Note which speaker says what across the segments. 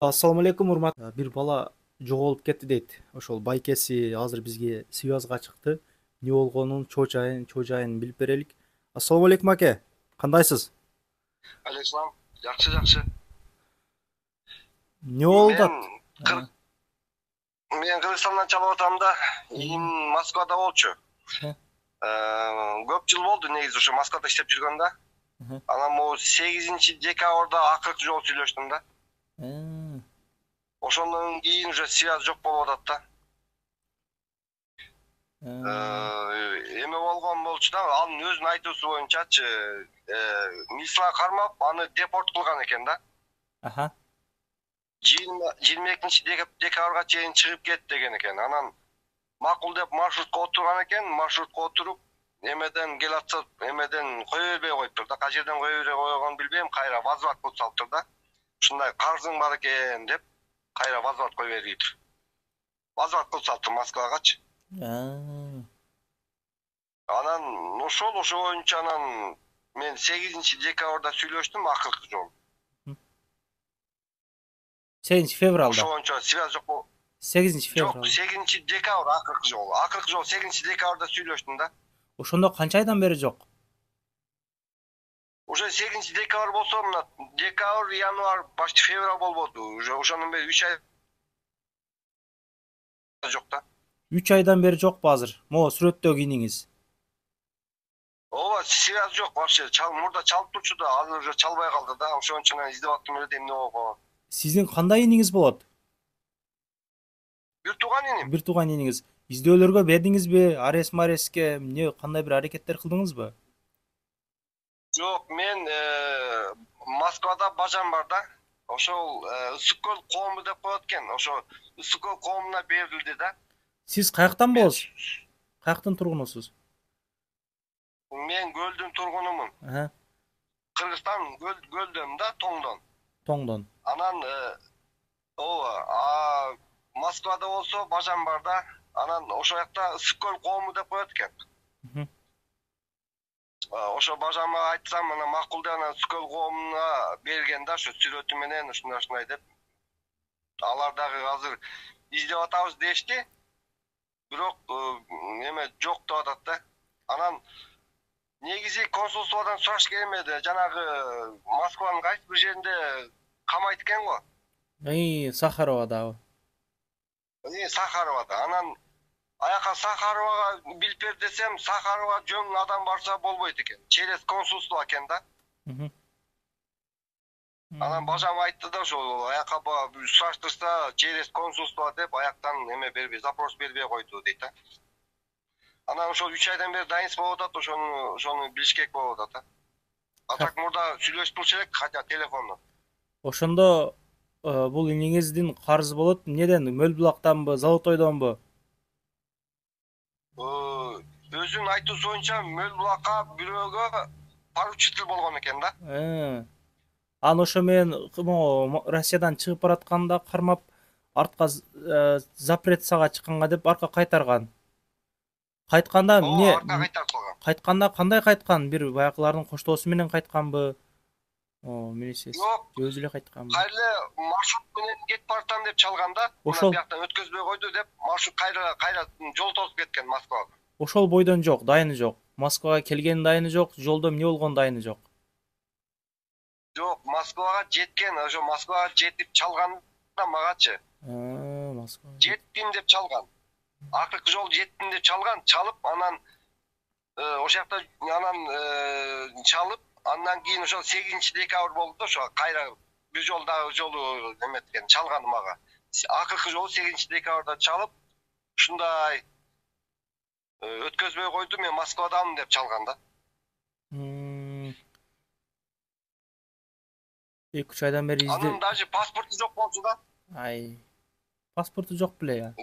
Speaker 1: Assalamu алейкум, урмат. Бир бала жоголуп кетти дейт. Ошол байкеси азыр бизге связга чыкты. Эмне болгонун чоо жайын билип берелик. Ассаламу алейкум аке. Кандайсыз?
Speaker 2: Алейхисалам. Жакшы, жакшы.
Speaker 1: Эмне болуп
Speaker 2: Мен
Speaker 1: атат?
Speaker 2: Кыр- мен Кыргызстандан чалып атам да, ийин Москвада болчу. Көп жыл болду негизи ошо Москвада иштеп жүргөм да. Анан могу 8-декабрда акыркы жолу сүйлөштүм да. Ошондон кийин уже связь жок болуп атат да. Эме болгон болчу да, анын өзүнүн айтуусу боюнчачы, милицияга кармап, аны депорт кылган экен да. 22-декабрга чейин чыгып кет деген экен. Анан макул деп маршрутка отурган экен, маршрутка отуруп, эмеден келатса, эмеден кое бербей коюптур да. Кай жерден кое бербей койгонун билбейм, кайра возврат кылып салыптыр да. Ушундай карзың бар экен деп, кайра возврат кое бериптир. Возврат кылып салыптыр Москвагачы. Анан ошо боюнча анан мен 8-декабрда сүйлөштүм акыркы жолу.
Speaker 1: 8 февралда.
Speaker 2: Ошо боюнча связь жок болуп.
Speaker 1: 8 февралда.
Speaker 2: Жок, 8-декабр акыркы жолу. Акыркы жолу 8-декабрда сүйлөштүм да.
Speaker 1: Ошондо канча айдан бери жок?
Speaker 2: Уже 8-декабр болсо, мына декабрь, январь, почти февраль болбоду. Уже ошондон бери 3 ай жок да.
Speaker 1: 3 айдан бери жокпу азыр? Могу сүрөттөгү кийиниңиз.
Speaker 2: Ооба, связь жок вообще. Мурда чалып турчу да, азыр уже чалбай калды да. Ошон үчүн издеп аттым эле эмне болуп калган.
Speaker 1: Сиздин кандай иниңиз болот?
Speaker 2: Бир тууган иним.
Speaker 1: Бир тууган иниңиз. Издөөлөргө бердиңизби? Арес-мареске эмне кандай бир аракеттер кылдыңызбы?
Speaker 2: Жок, мен Москвада бажам бар да. Ошол Ысык көл коому деп коет экен. Ошо Ысык көл коомуна берилди да.
Speaker 1: Сиз каяктан болосуз? Каяктын тургунусуз?
Speaker 2: Мен көлдүн тургунумун. Кыргызстан көлдөн да, Тоңдон.
Speaker 1: Тоңдон.
Speaker 2: Анан ооба, Москвада болсо бажам бар да. Анан ошол жакта Ысык көл коому деп коет экен. Ошо бажама айтсам, мына макул деп анан Ысык көл коомуна берген да, ошо сүрөтү менен ушундай деп. Алар дагы азыр издеп атабыз дешти. Бирок эме жок деп атат да. Анан негизи консулстводан сураш келмеди. Жанагы Москванын кайсы бир жеринде камайт экен го.
Speaker 1: Сахаровадабы?
Speaker 2: Сахаровада. Анан аяка Сахаровага билип бер десем, Сахарова жөн адам барса болбойт экен. Через консулство экен да. Анан бажам айтты да, ошол аяка сураштырса через консулство деп аяктан эме бербей, запрос бербей койду дейт да. Анан ошол 3 айдан бери дайынс болуп атат, ошону билиш керек болуп атат да. А так мурда сүйлөшүп турчу элек, хотя телефондон.
Speaker 1: Ошондо бул иниңиздин карызы болот эмнеден? Мөл-булактанбы, Золотойдонбу?
Speaker 2: Өзүнүн айтуусу боюнча Мөл-булакка бирөөгө поручитель болгон экен да.
Speaker 1: Анан ошо менен Россиядан чыгып баратканда кармап артка запретсага чыкканга деп арка кайтарган. Кайтканда эмне?
Speaker 2: Арка кайтарып салган.
Speaker 1: Кайтканда кандай кайткан? Бир баягылардын коштоосу менен кайтканбы? Милиция өзү эле кайтканбы?
Speaker 2: Кайра маршрут менен кетип баратам деп чалган да.
Speaker 1: Ошол
Speaker 2: бияктан өткөзбөй койду деп, маршрут кайра жол тосуп кеткен Москвага.
Speaker 1: Ошол бойдон жок, дайыны жок. Москвага келген дайыны жок, жолдо эмне болгон дайыны жок.
Speaker 2: Жок, Москвага жеткен, ошо Москвага жетип чалган да магачы.
Speaker 1: Москва.
Speaker 2: Жеттим деп чалган. Акыркы жолу жеттим деп чалган, чалып анан ошол жакта анан чалып, андан кийин ошол 8-декабрь болду, ошо кайра бир жолу дагы жолу эметкен, чалган мага. Акыркы жолу 8-декабрда чалып, ушундай өткөзбөй койду, мен Москвадамын деп чалган да.
Speaker 1: 2-3 айдан бери
Speaker 2: Анын даже паспорту жок болчу да.
Speaker 1: Паспорту жок беле я.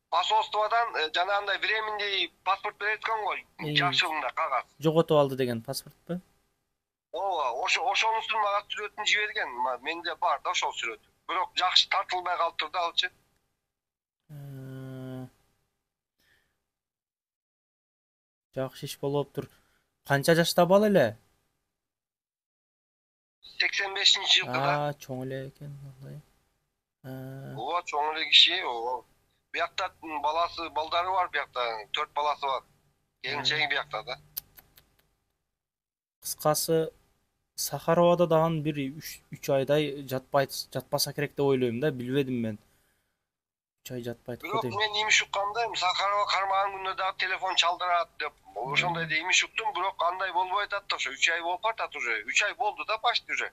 Speaker 2: Посольстводан жанагындай временный паспорт берет экен го, жашылында кагаз.
Speaker 1: Жоготуп алды деген паспортпу?
Speaker 2: Ооба, ошонусун мага сүрөтүн жиберген. Менде бар да ошол сүрөт. Бирок жакшы тартылбай калыптыр да алчы.
Speaker 1: Жакшы иш болуптур. Канча жашта бала эле?
Speaker 2: 85-ci yılda.
Speaker 1: Çoğun ele eкен onday.
Speaker 2: O çoğun ele kişi o. Bir yakta baldarı var bir yakta. 4 balası var. Gelinçeği bir yakta da.
Speaker 1: Кыскасы Сахаровада дагы бир 3 айдай жатпаса керек деп ойлойм да, билбедим мен. 3 ай жатпайт го
Speaker 2: Yok
Speaker 1: дейм.
Speaker 2: men imiş uqqandayım. Sakarova karmağın günde daha telefon çaldırat dep. Ошондой да imiş uqtum, бирок андай болбой атат да ошо. 3 ay болуп атат уже. 3 ay болду да почти уже.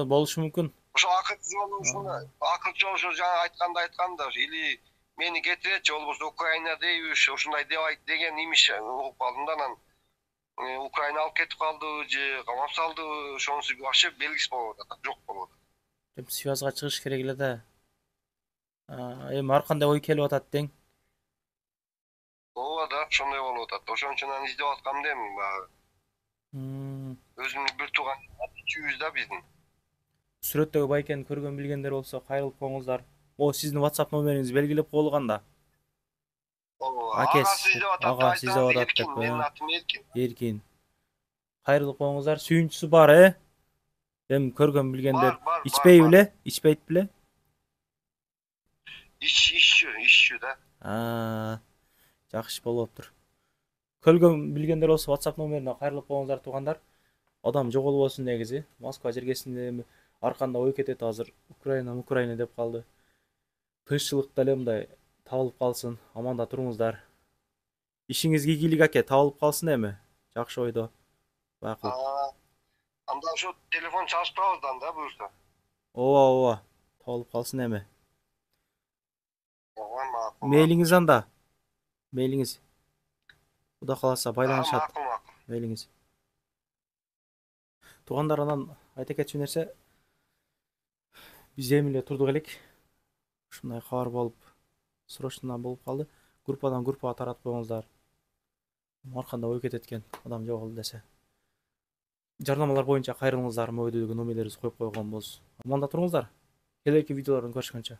Speaker 1: Болушу мүмкүн.
Speaker 2: Ошо акыркы жолу ушундай. Акыркы жолу ошо жаңа айтканда или мени кетиретчи болбосо Украина дейбиш, ушундай деген имиш угуп калдым да анан Украина алып кетип калдыбы же камап салдыбы, ошонусу вообще белгисиз болуп атат, жок болуп атат.
Speaker 1: Связга чыгыш керек эле да. Эми ар кандай ой келип атат дең.
Speaker 2: Ооба да, ошондой болуп атат. Ошон үчүн аны издеп аткам дейм, баягы. Өзүмдүн бир тууган чүйүбүз да биздин.
Speaker 1: Сүрөттөгү байкени көргөн билгендер болсо кайрылып коңуздар. Сиздин WhatsApp номериңиз белгилеп коюлган да. Аке, ага сиздеп атат деп.
Speaker 2: Менин атым Эркин.
Speaker 1: Эркин. Кайрылып коңуздар. Сүйүнчүсү бар, Эми көргөн билгендер ичпейби эле? Ичпейт беле?
Speaker 2: Ишчү да.
Speaker 1: Жакшы болуптур. Көргөн билгендер болсо WhatsApp номерине кайрылып коңуздар туугандар. Адам жоголбосун негизи. Москва жергесинде арканда ой кетет азыр. Украина деп калды. Тынччылыкта эле мындай табылып калсын. Аманда туруңуздар. Ишиңизге ийгилик аке, табылып калсын эми. Жакшы ойдо. Бакыл.
Speaker 2: Анда ошо телефон чалышпабыздан да буюрса.
Speaker 1: Ооба. Табылып калсын эми. Мейлиңиз анда. Мейлиңиз. Куда каласа байланышат. Мейлиңиз. Туугандар, анан айта кетчү нерсе, биз эми эле турдук элек. Ушундай кабар болуп, срочно болуп калды. Группадан группага таратып коюңуздар. Арканда ой кетет экен, адам жоголду десе. Жарнамалар боюнча кайрылыңыздар, мөйдөгү номерлерибизди коюп койгонбуз. Аманда туруңуздар. Келеки видеолордон көрүшкөнчө.